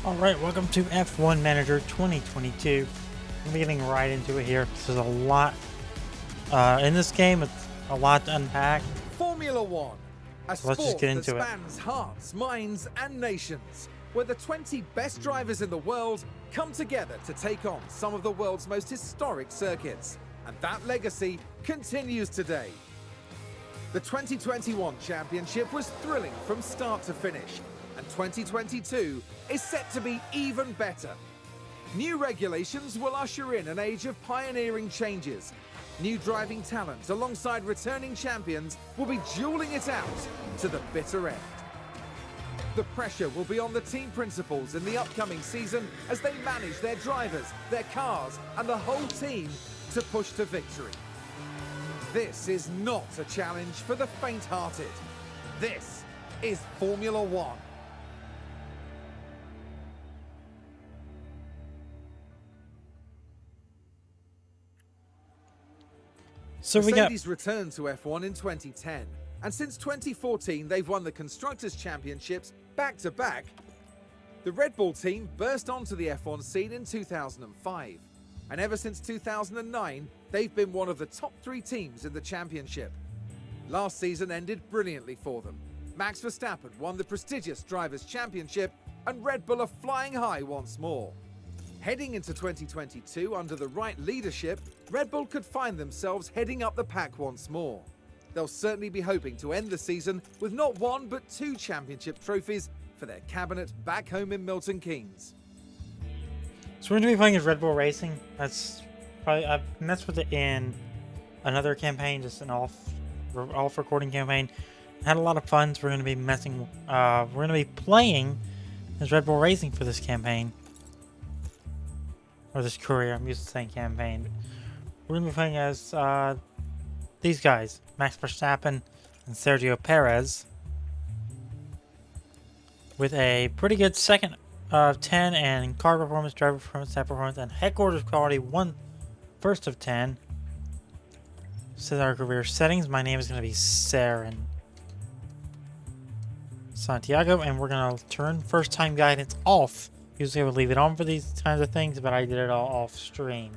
Alright, welcome to F1 Manager 2022. I'm getting right into it here. There's a lot in this game. It's a lot to unpack. Formula One, a So let's just sport get that into it. spans hearts, minds and nations, where the 20 best drivers in the world come together to take on some of the world's most historic circuits. And that legacy continues today. The 2021 championship was thrilling from start to finish, and 2022 is set to be even better. New regulations will usher in an age of pioneering changes. New driving talent alongside returning champions will be dueling it out to the bitter end. The pressure will be on the team principals in the upcoming season as they manage their drivers, their cars, and the whole team to push to victory. This is not a challenge for the faint-hearted. This is Formula One. So we got Mercedes returned to F1 in 2010, and since 2014 they've won the Constructors' Championships back-to-back. The Red Bull team burst onto the F1 scene in 2005, and ever since 2009 they've been one of the top 3 teams in the championship. Last season ended brilliantly for them. Max Verstappen won the prestigious Drivers' Championship, and Red Bull are flying high once more. Heading into 2022 under the right leadership, Red Bull could find themselves heading up the pack once more. They'll certainly be hoping to end the season with not 1 but 2 championship trophies for their cabinet back home in Milton Keynes. So we're going to be playing as Red Bull Racing. That's probably, I messed with it in another campaign, just an off recording campaign. Had a lot of fun. So we're going to be we're going to be playing as Red Bull Racing for this campaign. Or this career, I'm used to saying campaign. We're going to be playing as these guys, Max Verstappen and Sergio Perez, with a pretty good second of 10 and car performance, driver performance, stat performance, and headquarters quality, first of 10. Says our career settings. My name is going to be Seren. Santiago, and we're going to turn first time guidance off. Usually I would leave it on for these kinds of things, but I did it all off stream.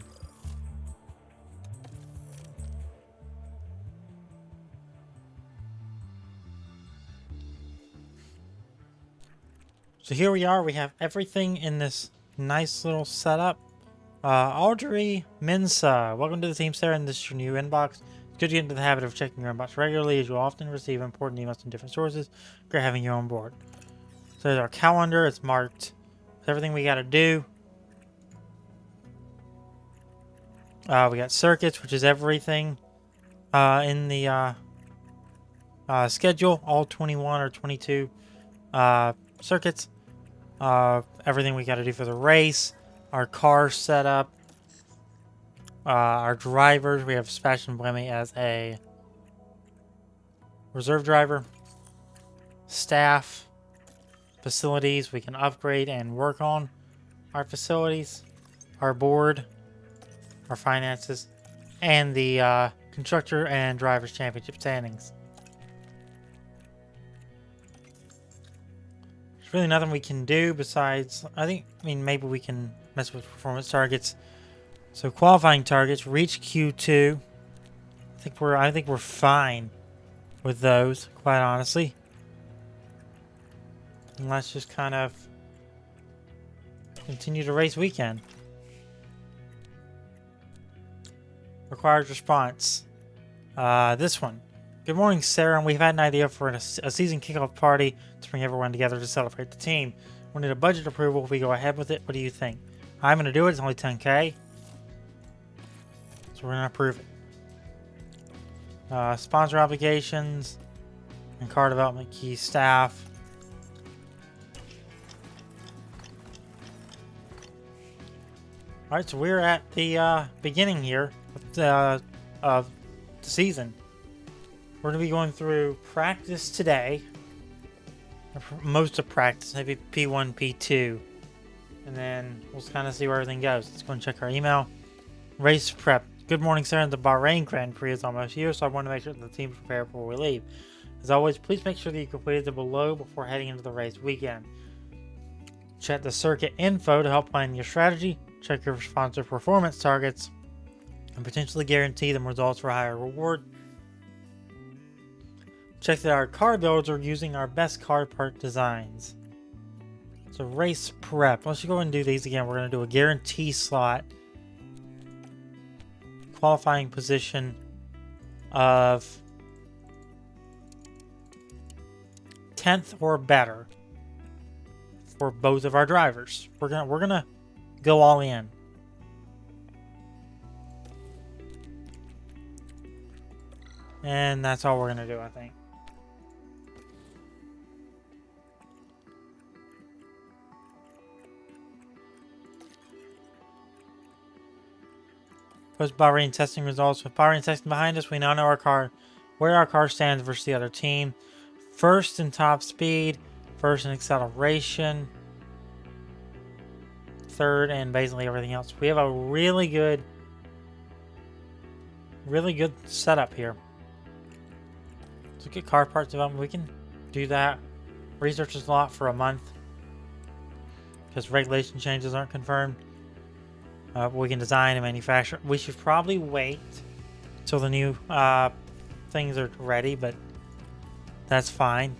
So here we are. We have everything in this nice little setup. Audrey Mensa, welcome to the team, Sarah, and this is your new inbox. It's good to get into the habit of checking your inbox regularly, as you'll often receive important emails from different sources. Great having you on board. So there's our calendar. It's marked everything we got to do. We got circuits, which is everything in the schedule. All 21 or 22 circuits. Everything we got to do for the race. Our car setup. Our drivers. We have Sebastian Buemi as a reserve driver. Staff. Facilities we can upgrade and work on. Our facilities, our board, our finances, and the constructor and drivers championship standings. There's really nothing we can do besides, maybe we can mess with performance targets. So qualifying targets, reach Q2. I think we're fine with those, quite honestly. And let's just kind of continue to race weekend. Required response. This one. Good morning, Sarah. And we've had an idea for a season kickoff party to bring everyone together to celebrate the team. We need a budget approval if we go ahead with it. What do you think? I'm going to do it. It's only 10K. So we're going to approve it. Sponsor obligations and car development key staff. Alright, so we're at the beginning here of the season. We're going to be going through practice today. Most of practice, maybe P1, P2. And then we'll kind of see where everything goes. Let's go and check our email. Race prep. Good morning, sir. The Bahrain Grand Prix is almost here, so I want to make sure that the team's prepared before we leave. As always, please make sure that you completed the below before heading into the race weekend. Check the circuit info to help plan your strategy. Check your sponsor performance targets and potentially guarantee them results for a higher reward. Check that our car builders are using our best car part designs. So race prep. Let's go and do these again. We're going to do a guarantee slot. Qualifying position of 10th or better for both of our drivers. We're gonna go all in. And that's all we're gonna do, I think. Post Bahrain testing results. With Bahrain testing behind us, we now know where our car stands versus the other team. First in top speed, first in acceleration, third, and basically everything else. We have a really good setup here. Let's look at car parts development. We can do that. Research is a lot for a month because regulation changes aren't confirmed. We can design and manufacture. We should probably wait till the new things are ready, but that's fine.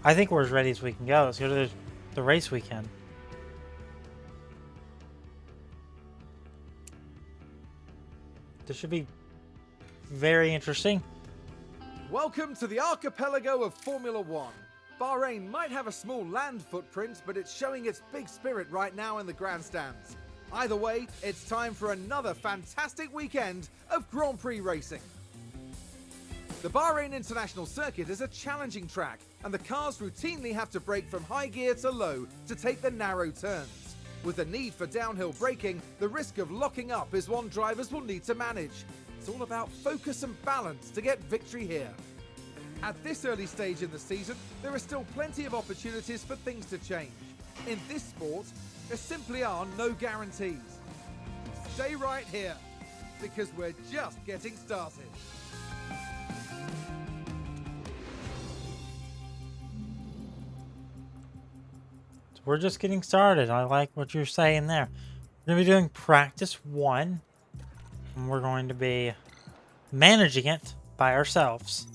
I think we're as ready as we can go. Let's go to the race weekend. This should be very interesting. Welcome to the archipelago of Formula One. Bahrain might have a small land footprint, but it's showing its big spirit right now in the grandstands. Either way, it's time for another fantastic weekend of Grand Prix racing. The Bahrain International Circuit is a challenging track, and the cars routinely have to brake from high gear to low to take the narrow turns. With the need for downhill braking, the risk of locking up is one drivers will need to manage. It's all about focus and balance to get victory here. At this early stage in the season, there are still plenty of opportunities for things to change. In this sport, there simply are no guarantees. Stay right here, because we're just getting started. So we're just getting started. I like what you're saying there. We're going to be doing practice 1, and we're going to be managing it by ourselves.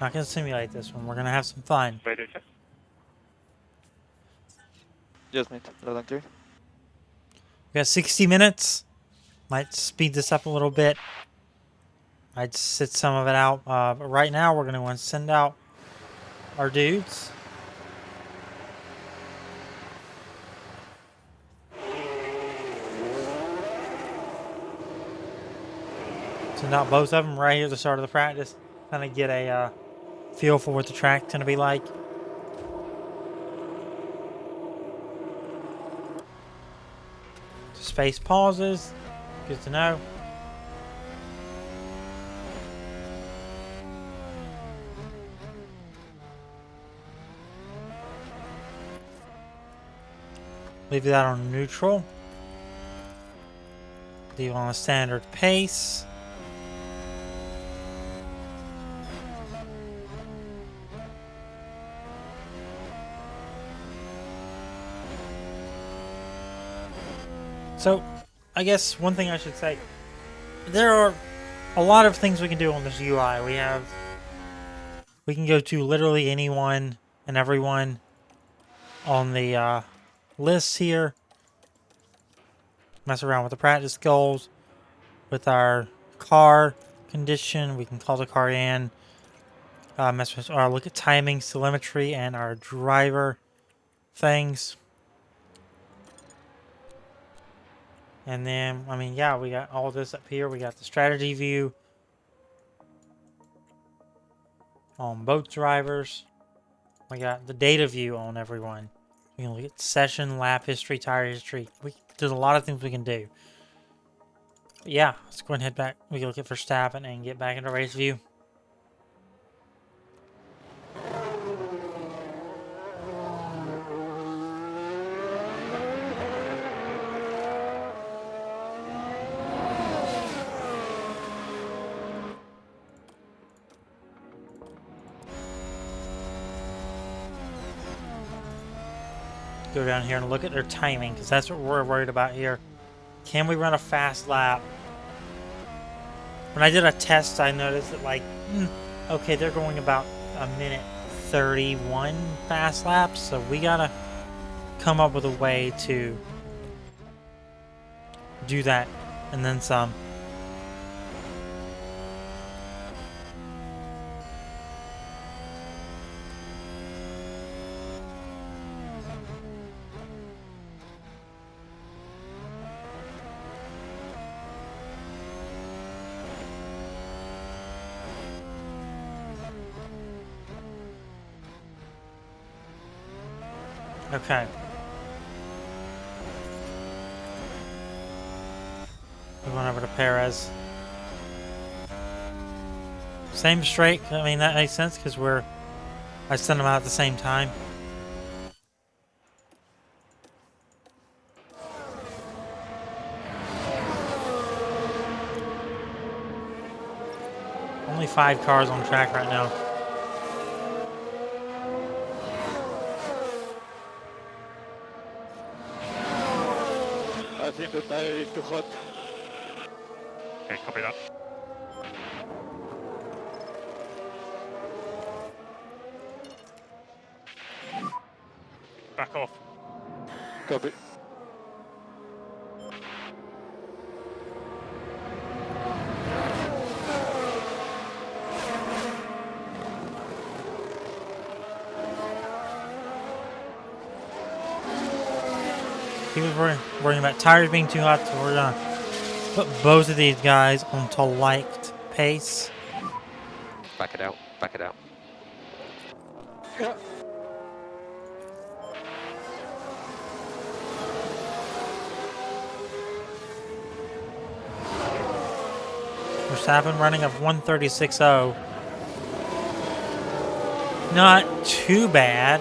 Not going to simulate this one. We're going to have some fun. Radio check. Yes, mate. Loud and clear. We got 60 minutes. Might speed this up a little bit. Might sit some of it out. But right now, we're going to send out our dudes. Send out both of them right here at the start of the practice. Kind of get a feel for what the track's going to be like. Space pauses. Good to know. Leave that on neutral. Leave on a standard pace. So, I guess one thing I should say, there are a lot of things we can do on this UI. We can go to literally anyone and everyone on the list here. Mess around with the practice goals, with our car condition. We can call the car in. Mess with our look at timing, telemetry, and our driver things. And then, I mean, yeah, we got all this up here. We got the strategy view on both drivers. We got the data view on everyone. We can look at session, lap history, tire history. There's a lot of things we can do. But yeah, let's go ahead and head back. We can look at Verstappen and get back into race view. go down here and look at their timing, because that's what we're worried about here. Can we run a fast lap? When I did a test, I noticed that, like, okay, they're going about a minute 31 fast laps, so we gotta come up with a way to do that, and then some. Okay. We went over to Perez. Same straight. I mean, that makes sense because I sent them out at the same time. Only 5 cars on track right now. I think the tire is too hot. Okay, copy that. Back off. Copy. He was worrying about tires being too hot, so we're gonna put both of these guys onto liked pace. Back it out. Back it out. Yeah. Verstappen running a 136.0. Not too bad.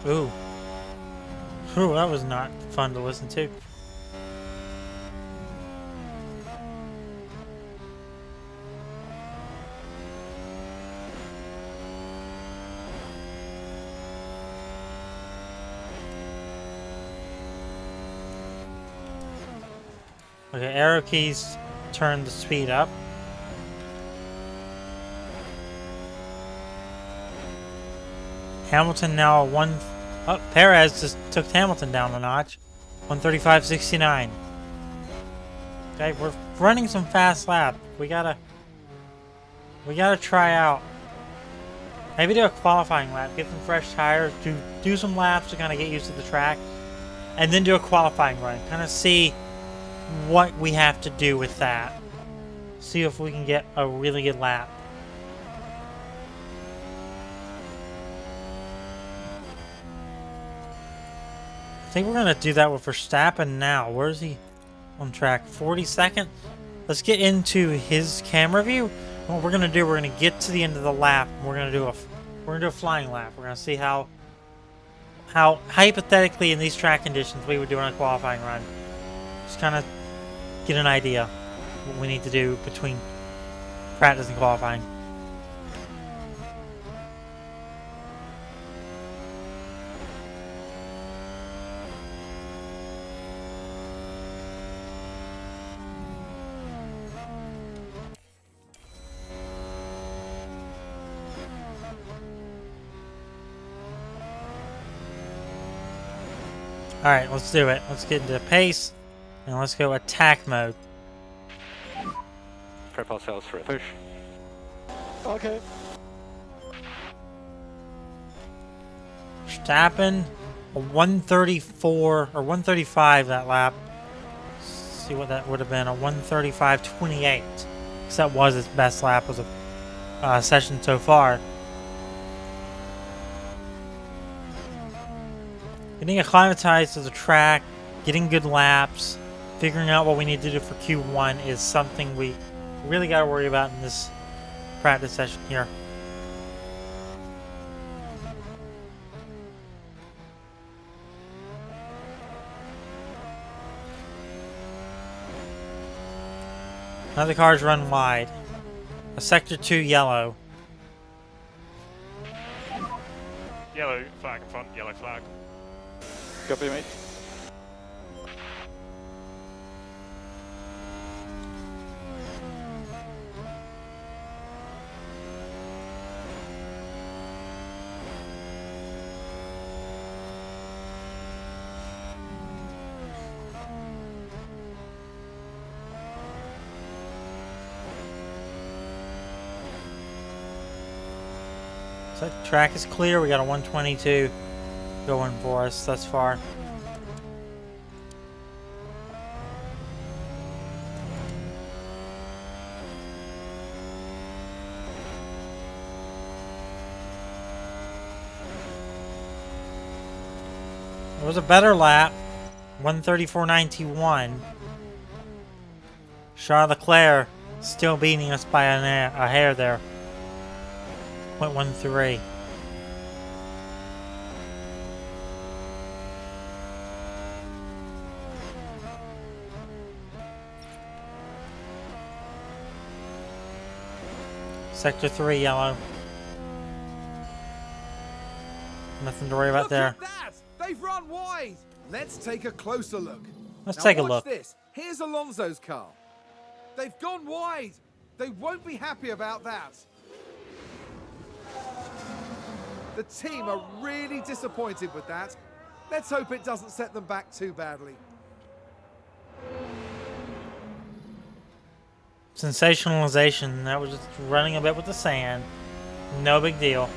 Ooh. Ooh, that was not fun to listen to. Okay, arrow keys turn the speed up. Hamilton now oh, Perez just took Hamilton down a notch. 135.69. Okay, we're running some fast laps. We gotta try out. Maybe do a qualifying lap, get some fresh tires, do some laps to kind of get used to the track, and then do a qualifying run. Kind of see what we have to do with that. See if we can get a really good lap. I think we're going to do that with Verstappen now. Where is he on track? 42nd? Let's get into his camera view. What we're going to do, we're going to get to the end of the lap. And we're going to do a flying lap. We're going to see how hypothetically in these track conditions we would do on a qualifying run. Just kind of get an idea what we need to do between practice and qualifying. Alright, let's do it. Let's get into pace, and let's go attack mode. Prep ourselves for a push. Okay. Verstappen, a 134 or 135 that lap. Let's see what that would have been, a 135.28. Because that was his best lap of the session so far. Getting acclimatized to the track, getting good laps, figuring out what we need to do for Q1 is something we really got to worry about in this practice session here. Now the cars run wide. A sector 2 yellow. Yellow flag in front, yellow flag. Copy, mate. So the track is clear. We got a 122 going for us thus far. It was a better lap. 134.91. Charles Leclerc still beating us by a hair there. 0.13. Sector 3 yellow. Nothing to worry about Look there. at that! They've run wide. Let's take a closer look. Let's Now take a watch look. This. Here's Alonso's car. They've gone wide. They won't be happy about that. The team are really disappointed with that. Let's hope it doesn't set them back too badly. Sensationalization. That was just running a bit with the sand. No big deal.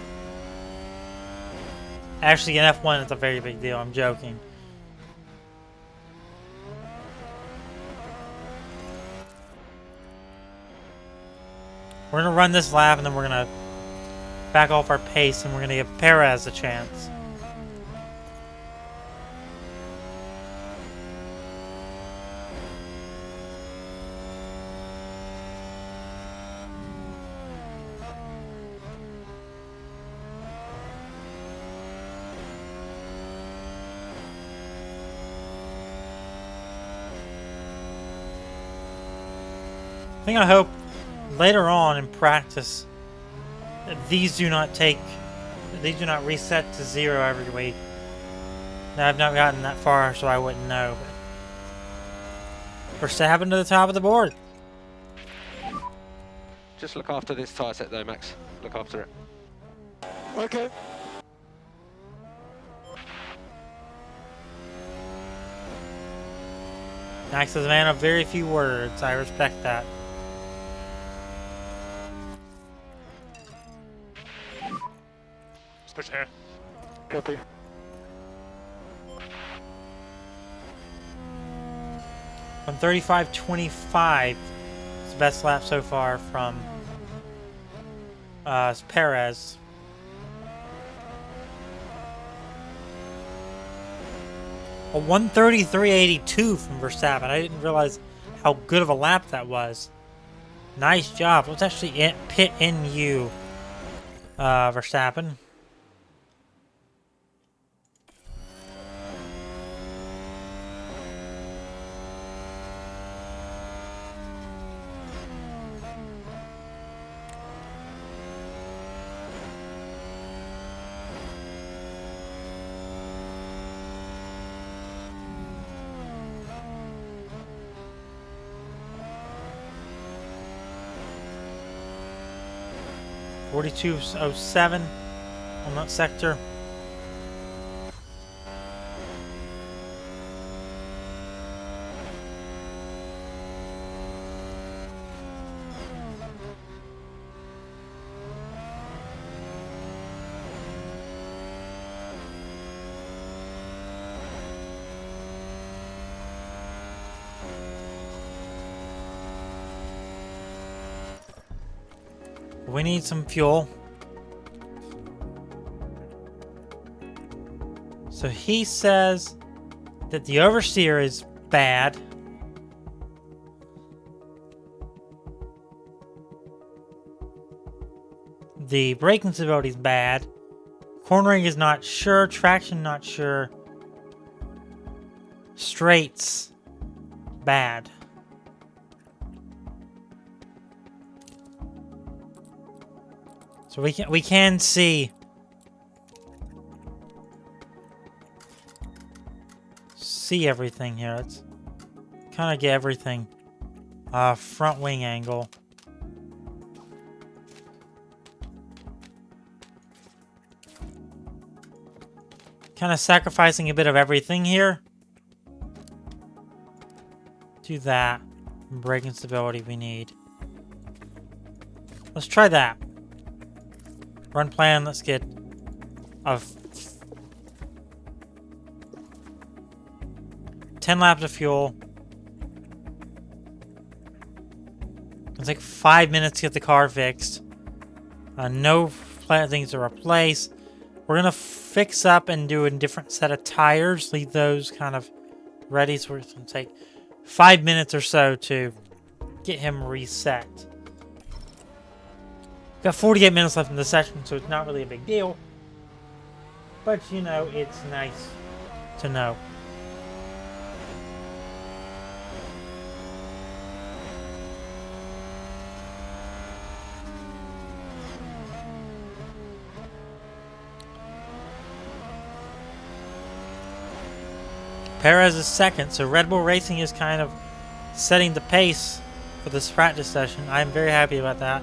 Actually, in F1, it's a very big deal. I'm joking. We're going to run this lap, and then we're going to back off our pace, and we're going to give Perez a chance. I hope later on in practice that these do not reset to 0 every week. Now, I've not gotten that far, so I wouldn't know. But Verstappen to the top of the board. Just look after this tyre set though, Max. Look after it. Okay. Max is a man of very few words. I respect that. Let's push it here. Copy. From 35.25, it's the best lap so far from Perez. A 133.82 from Verstappen. I didn't realize how good of a lap that was. Nice job. Let's actually pit in you, Verstappen. .42.07 on that sector. We need some fuel. So he says that the oversteer is bad. The braking stability is bad. Cornering is not sure. Traction not sure. Straights bad. So we can see everything here. Let's kind of get everything. Front wing angle. Kind of sacrificing a bit of everything here. Do that. Braking stability we need. Let's try that. Run plan, let's get a 10 laps of fuel. It'll take 5 minutes to get the car fixed. No things to replace. We're gonna fix up and do a different set of tires. Leave those kind of ready. So it's gonna take 5 minutes or so to get him reset. Got 48 minutes left in the session, so it's not really a big deal. But, you know, it's nice to know. Perez is second, so Red Bull Racing is kind of setting the pace for this practice session. I'm very happy about that.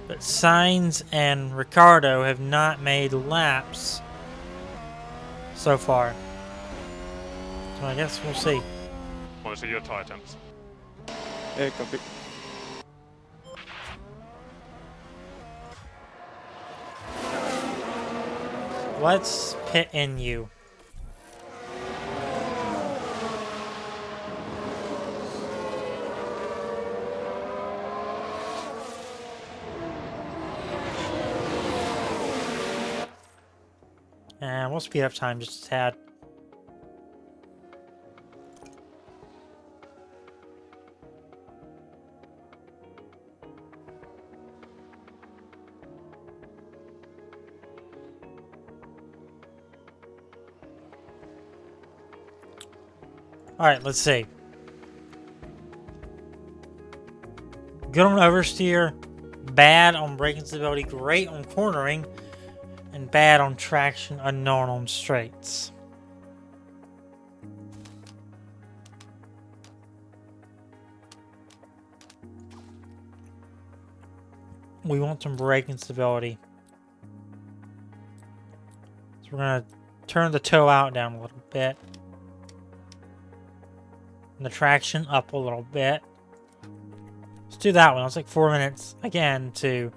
But Sainz and Ricciardo have not made laps so far. So I guess we'll see. Want to see your tyre temps? Yeah, copy. Let's pit in you. And we'll speed up time just a tad. Alright, let's see. Good on oversteer, bad on braking stability, great on cornering, and bad on traction, unknown on straights. We want some braking stability. So we're going to turn the toe out down a little bit. And the traction up a little bit. Let's do that one. It's like 4 minutes again to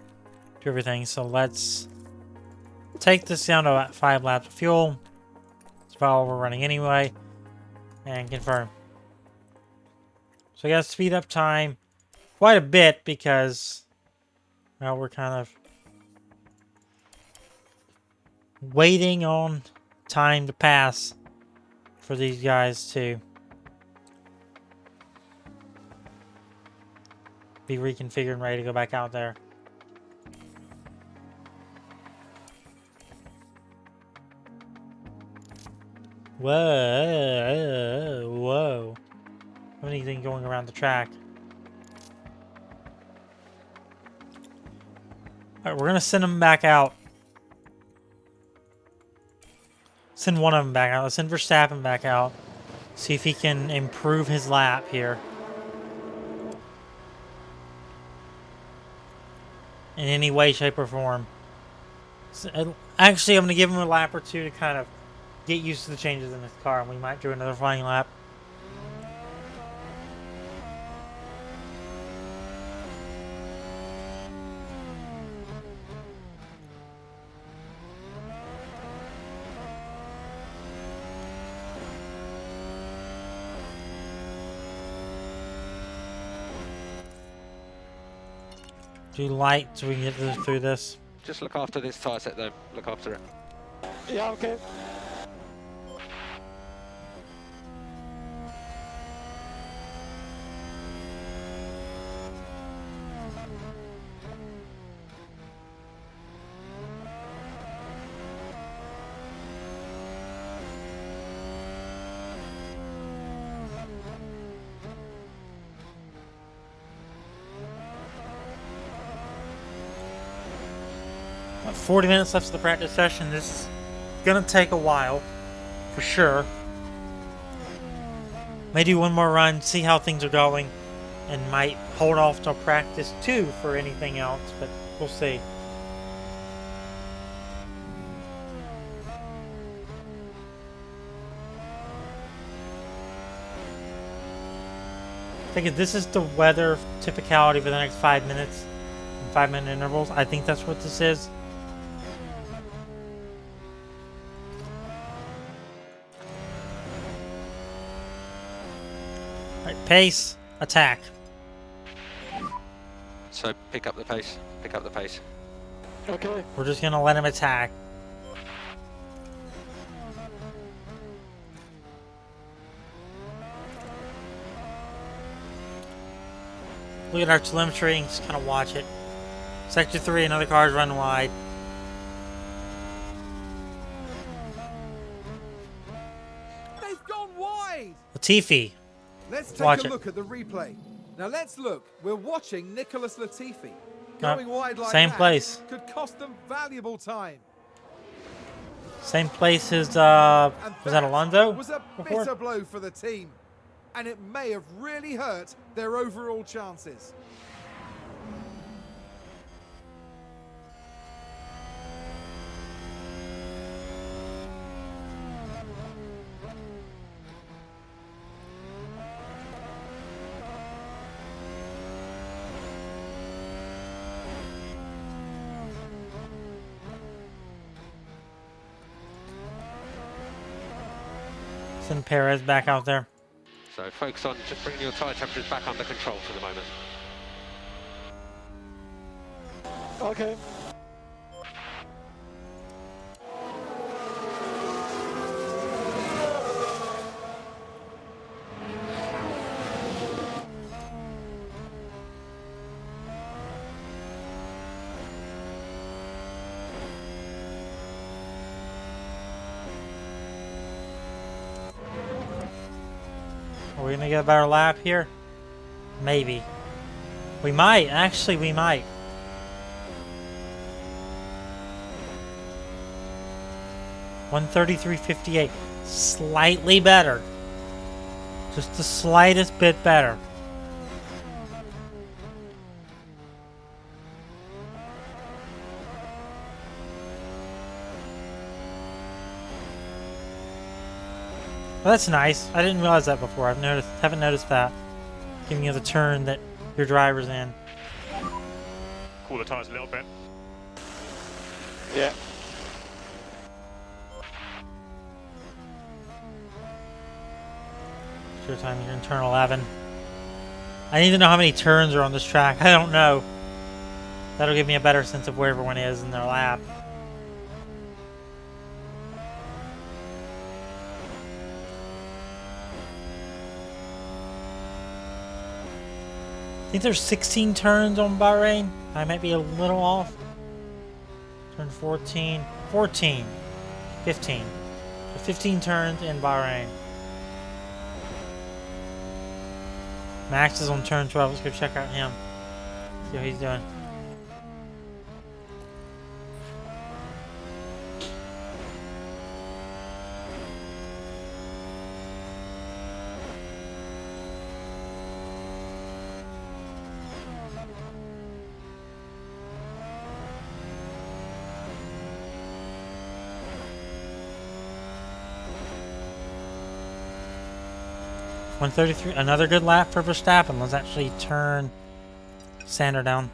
do everything. So let's take this down to about 5 laps of fuel. It's about all we're running anyway. And confirm. So I gotta speed up time quite a bit because, well, we're kind of waiting on time to pass for these guys to be reconfigured and ready to go back out there. Whoa, whoa. Anything going around the track. Alright, we're gonna send them back out. Send one of them back out. Let's send Verstappen back out. See if he can improve his lap here. In any way, shape, or form. So, actually, I'm gonna give him a lap or two to kind of get used to the changes in this car, and we might do another flying lap. Do light so we can get through this. Just look after this tyre set though. Look after it. Yeah, okay. 40 minutes left of the practice session. This is gonna take a while, for sure. May do one more run, see how things are going, and might hold off till practice 2 for anything else, but we'll see. I think if this is the weather typicality for the next 5 minutes, in 5-minute intervals, I think that's what this is. Alright, pace, attack. So pick up the pace. Pick up the pace. Okay. We're just gonna let him attack. Look at our telemetry and just kind of watch it. Sector 3, another car's running wide. They've gone wide! Latifi. Let's Watch take a it. look at the replay. Now let's look. We're watching Nicholas Latifi. No, Going wide like same that place. could cost them valuable time. Same place as, And was that Alonso? was a before? bitter blow for the team. And it may have really hurt their overall chances. Send Perez back out there. So focus on just bringing your tyre temperatures back under control for the moment. Okay. Are we gonna get a better lap here? Maybe. We might. Actually, we might. $133.58. Slightly better. Just the slightest bit better. Well, that's nice. I didn't realize that before. Haven't noticed that. Giving you the turn that your driver's in. Cool the tyres a little bit. Yeah. Sure time you're in turn 11. I need to know how many turns are on this track. I don't know. That'll give me a better sense of where everyone is in their lap. I think there's 16 turns on Bahrain. I might be a little off. Turn 14. 14. 15. So 15 turns in Bahrain. Max is on turn 12. Let's go check out him. See how he's doing. $133. Another good lap for Verstappen. Let's actually turn Sander down.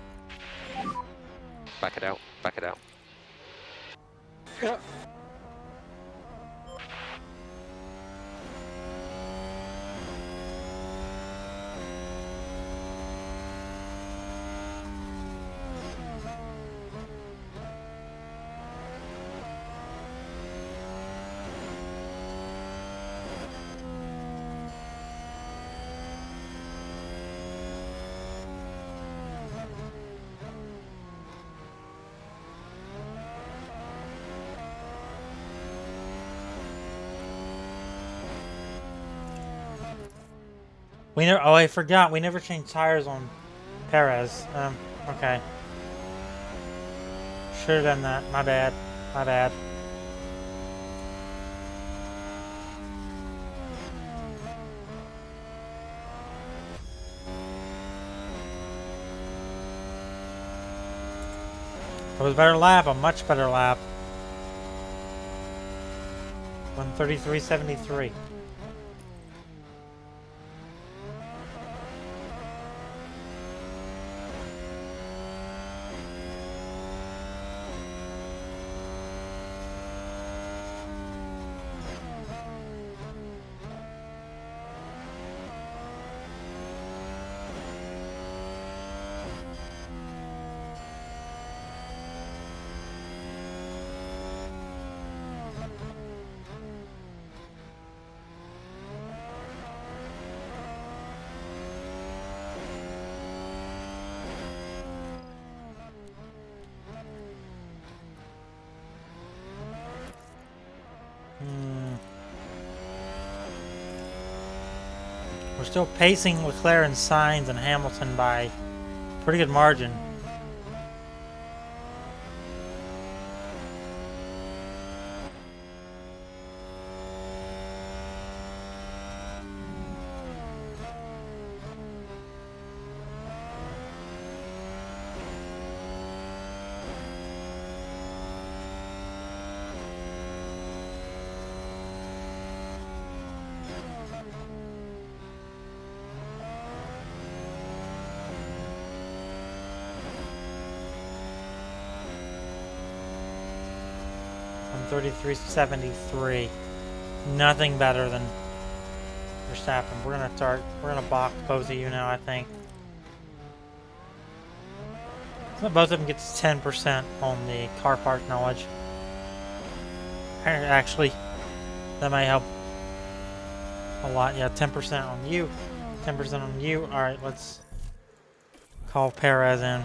Back it out. Back it out. Yeah. We never. Oh, I forgot. We never changed tires on Perez. Okay. Should have done that. My bad. My bad. It was a better lap, a much better lap. 133.73. We're still pacing Leclerc and Sainz and Hamilton by a pretty good margin. I'm 33.73. Nothing better than Verstappen. We're gonna box both of you now, I think. So both of them gets 10% on the car park knowledge. Actually, that might help a lot. Yeah, 10% on you, 10% on you. All right, let's call Perez in.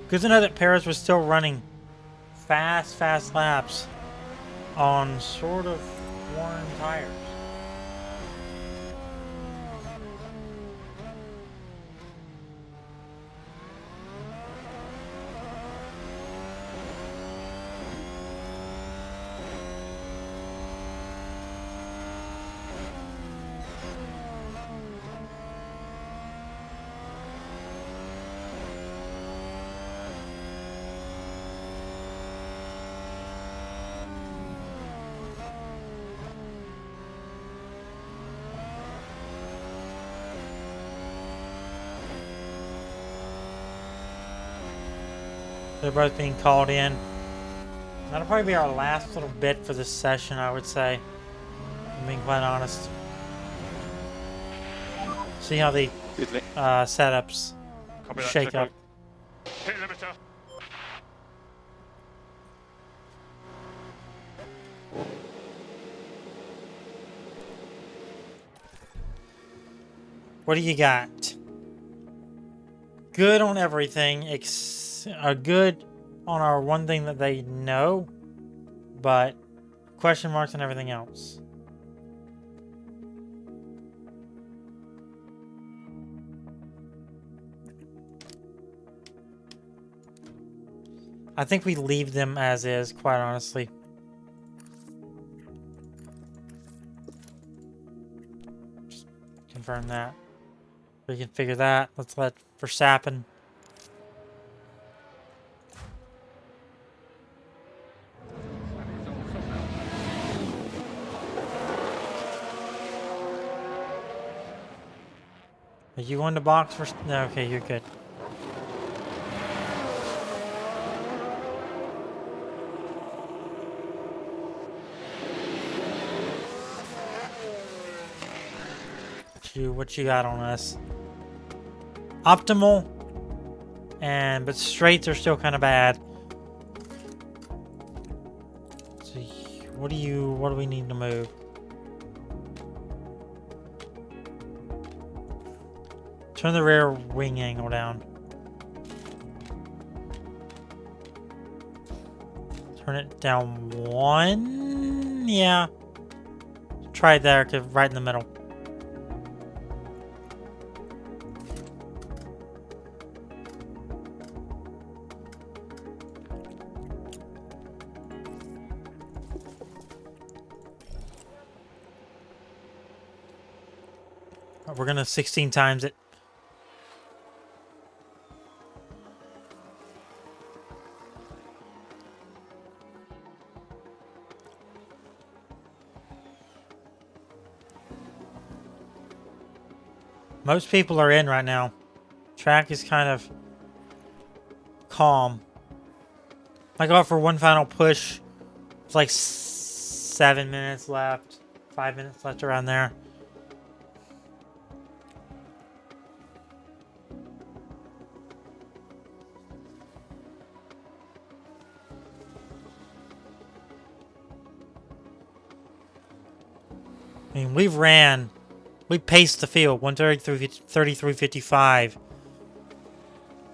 Good to know that Perez was still running fast laps on sort of worn tires. They're both being called in. That'll probably be our last little bit for this session, I would say. I'm being quite honest. See how the setups shake up. Pit limiter. What do you got? Good on everything, good on our one thing that they know, but question marks on everything else. I think we leave them as is, quite honestly. Just confirm that. We can figure that. Let's let Verstappen. Are you on the box for? No, okay, you're good. What you got on us? Optimal, but straights are still kind of bad. So, what do we need to move? Turn the rear wing angle down. Turn it down 1. Yeah. Try it there, right in the middle. We're gonna 16 times it. Most people are in right now. Track is kind of calm. I go out for one final push. It's like 7 minutes left. 5 minutes left around there. I mean, we paced the field 133.55,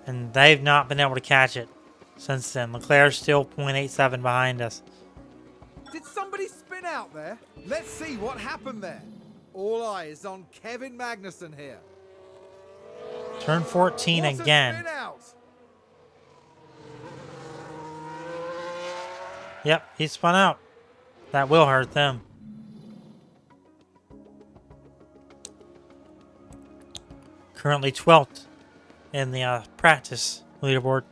and they've not been able to catch it since then. Leclerc's still 0.87 behind us. Did somebody spin out there? Let's see what happened there. All eyes on Kevin Magnussen here. Turn 14 What a again. spin out. Yep, he spun out. That will hurt them. Currently 12th in the practice leaderboard.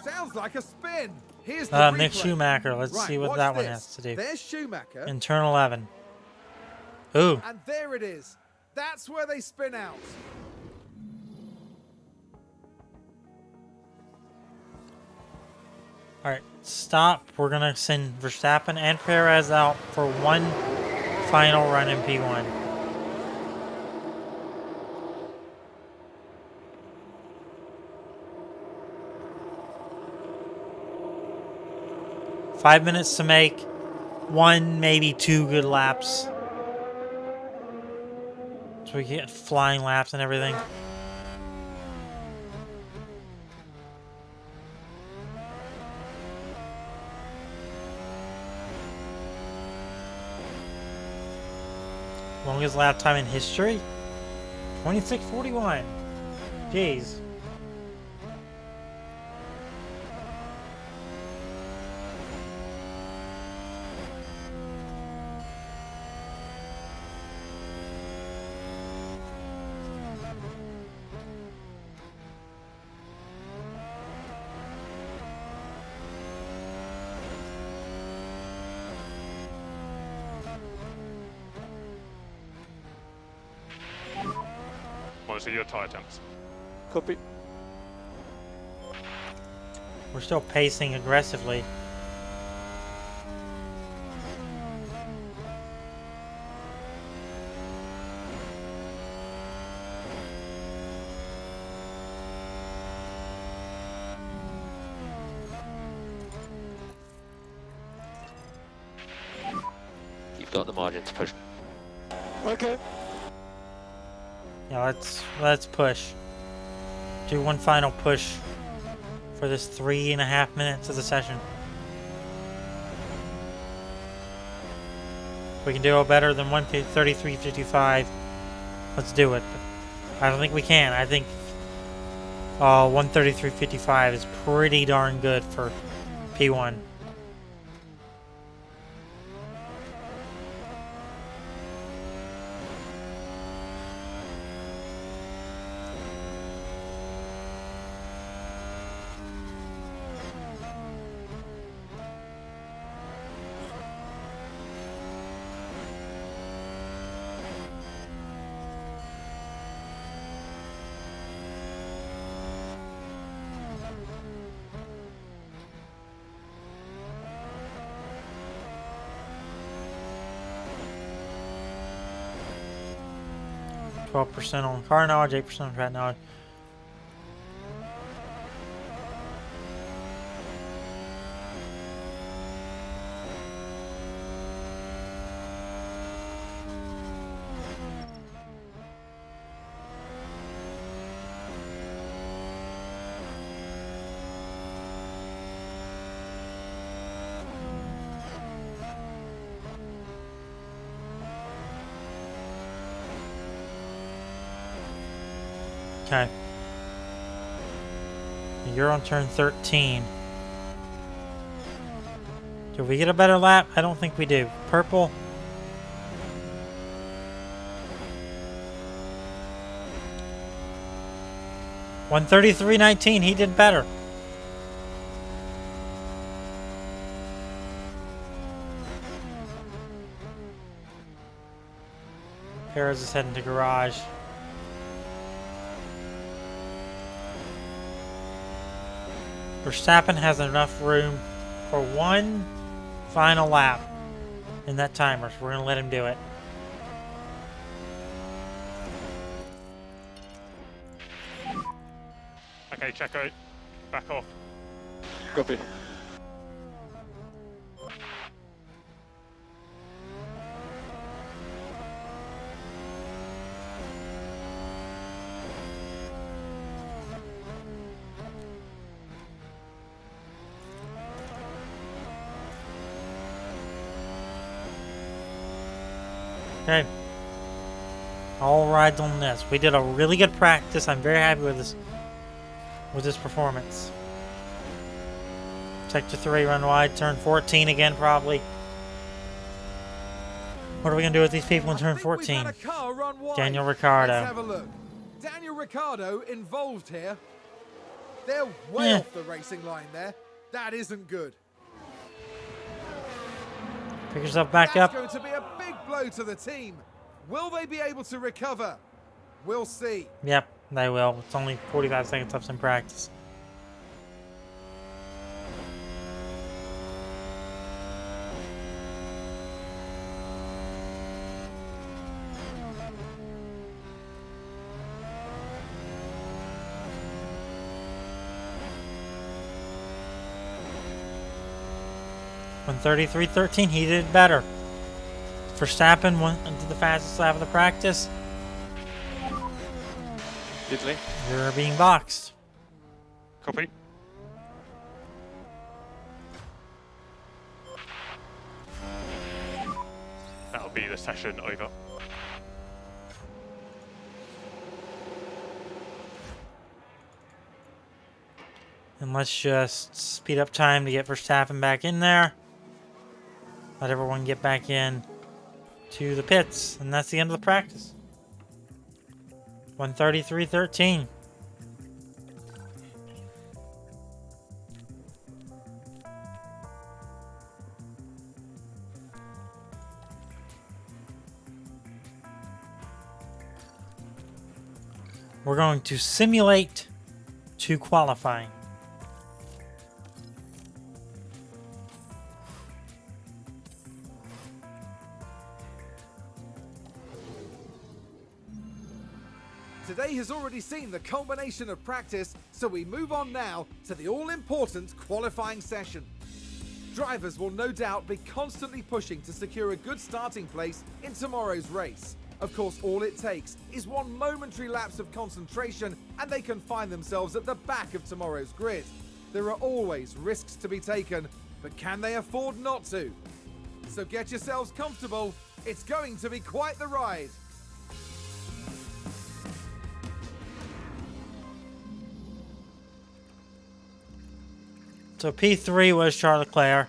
Sounds like a spin. Here's the Mick replay. Schumacher. Let's Right, see what watch that one this. has to do. There's Schumacher. In turn 11. Ooh. And there it is. That's where they spin out. Alright, stop. We're going to send Verstappen and Perez out for one final run in P1. Five minutes to make. One, maybe two good laps. So we get flying laps and everything. Longest lap time in history? 26:41. Jeez. What are your tire temps? Copy. We're still pacing aggressively. You've got the margin to push. Okay. Yeah, let's push. Do one final push for this 3.5 minutes of the session. If we can do it better than 133.55, let's do it. But I don't think we can. I think 133.55 is pretty darn good for P1. 12% on car knowledge, 8% on track knowledge. Okay. You're on turn 13. Do we get a better lap? I don't think we do. Purple. $133.19. He did better. Perez is heading to garage. Verstappen has enough room for one final lap in that timer, so we're going to let him do it. Okay, check out. Back off. Copy. Okay. All rides on this. We did a really good practice. I'm very happy with this performance. Sector 3 run wide, turn 14 again probably. What are we gonna do with these people in turn 14? Daniel Ricciardo. Let's have a look. Daniel Ricciardo involved here. They're way off the racing line there. That isn't good. Pick yourself back up. That's going to be a big blow to the team. Will they be able to recover? We'll see. Yep, they will. It's only 45 seconds left in practice. $133.13. He did better. Verstappen went into the fastest lap of the practice. Diddley. You're being boxed. Copy. That'll be the session over. And let's just speed up time to get Verstappen back in there. Let everyone get back in to the pits. And that's the end of the practice. 133.13. We're going to simulate to qualifying. Today has already seen the culmination of practice, so we move on now to the all-important qualifying session. Drivers will no doubt be constantly pushing to secure a good starting place in tomorrow's race. Of course, all it takes is one momentary lapse of concentration and they can find themselves at the back of tomorrow's grid. There are always risks to be taken, but can they afford not to? So get yourselves comfortable. It's going to be quite the ride. So P3 was Charles Leclerc,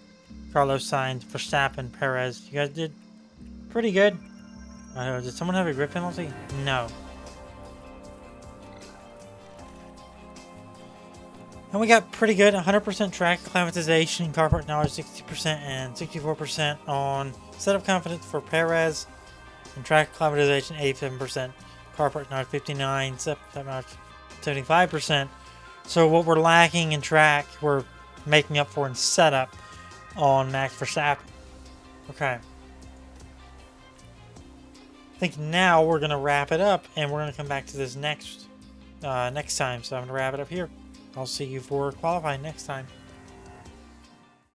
Carlos Sainz, Verstappen, Perez. You guys did pretty good. Did someone have a grid penalty? No. And we got pretty good. 100% track acclimatization, car part knowledge 60% and 64% on setup confidence for Perez. And track acclimatization 87%. Car part knowledge 59%, setup knowledge 75%. So what we're lacking in track, we're making up for in setup on Max Verstappen. Okay. I think now we're going to wrap it up and we're going to come back to this next time. So I'm going to wrap it up here. I'll see you for qualifying next time.